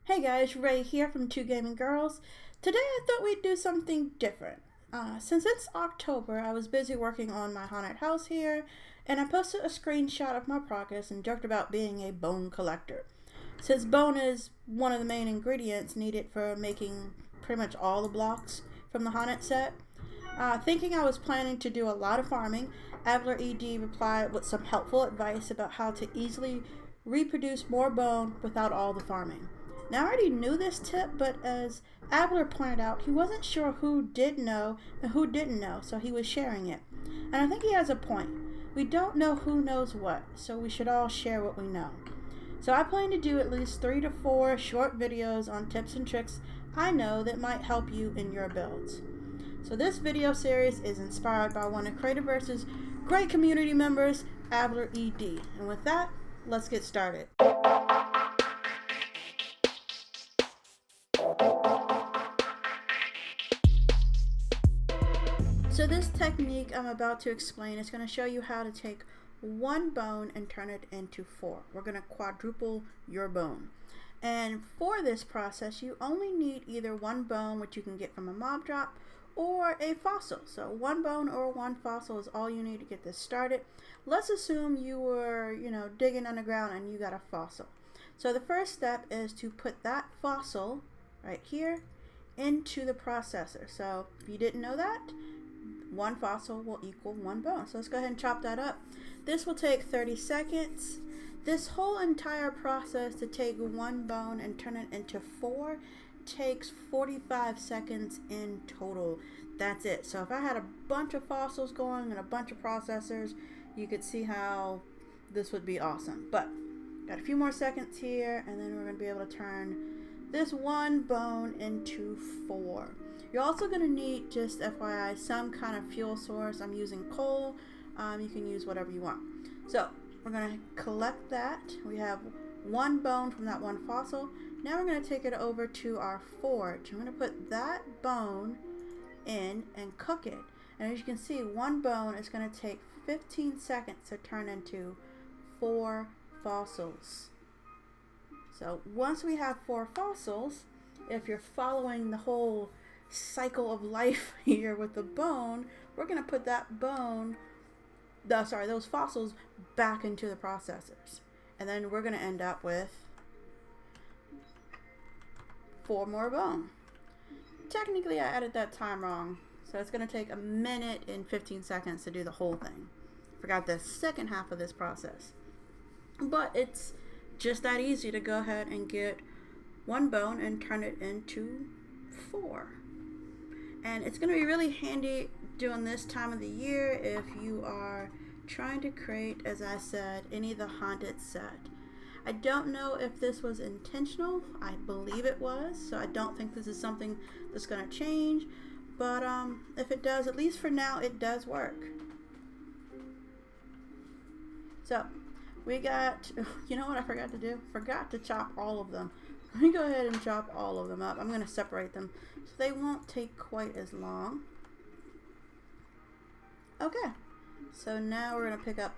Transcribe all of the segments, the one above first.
Hey guys, Ray here from Two Gaming Girls. Today I thought we'd do something different. Since it's October, I was busy working on my haunted house here, and I posted a screenshot of my progress and joked about being a bone collector. Since bone is one of the main ingredients needed for making pretty much all the blocks from the haunted set, thinking I was planning to do a lot of farming, AvilerED replied with some helpful advice about how to easily reproduce more bone without all the farming. Now, I already knew this tip, but as Aveler pointed out, he wasn't sure who did know and who didn't know, so he was sharing it. And I think he has a point. We don't know who knows what, so we should all share what we know. So I plan to do at least 3 to 4 short videos on tips and tricks I know that might help you in your builds. So this video series is inspired by one of Creativerse's great community members, AvilerED. And with that, let's get started. So this technique I'm about to explain is going to show you how to take one bone and turn it into 4. We're going to quadruple your bone. And for this process, you only need either one bone, which you can get from a mob drop, or a fossil. So one bone or one fossil is all you need to get this started. Let's assume you were, digging underground and you got a fossil. So the first step is to put that fossil right here into the processor. So if you didn't know that, one fossil will equal one bone. So let's go ahead and chop that up. This will take 30 seconds. This whole entire process to take one bone and turn it into 4 takes 45 seconds in total. That's it. So if I had a bunch of fossils going and a bunch of processors, you could see how this would be awesome. But got a few more seconds here, and then we're going to be able to turn this one bone into 4. You're also going to need, just FYI, some kind of fuel source. I'm using coal. You can use whatever you want. So we're going to collect that. We have one bone from that one fossil. Now we're going to take it over to our forge. I'm going to put that bone in and cook it. And as you can see, one bone is going to take 15 seconds to turn into 4 fossils. So once we have 4 fossils, if you're following the whole cycle of life here with the bone, we're going to put that bone, those fossils back into the processors. And then we're going to end up with 4 more bone. Technically, I added that time wrong. So it's going to take 1 minute and 15 seconds to do the whole thing. Forgot the second half of this process. But it's just that easy to go ahead and get one bone and turn it into 4. And it's going to be really handy during this time of the year if you are trying to create, as I said, any of the haunted set. I don't know if this was intentional. I believe it was, so I don't think this is something that's going to change. But if it does, at least for now, it does work. So we got, you know what I forgot to do? Forgot to chop all of them. Let me go ahead and chop all of them up. I'm going to separate them so they won't take quite as long. Okay, so now we're going to pick up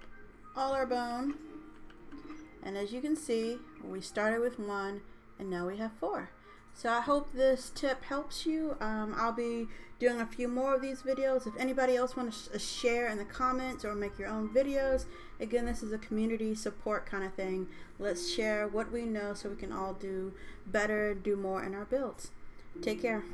all our bone. And as you can see, we started with 1 and now we have 4. So I hope this tip helps you. I'll be doing a few more of these videos. If anybody else wants to share in the comments or make your own videos, again, this is a community support kind of thing. Let's share what we know so we can all do better, do more in our builds. Take care.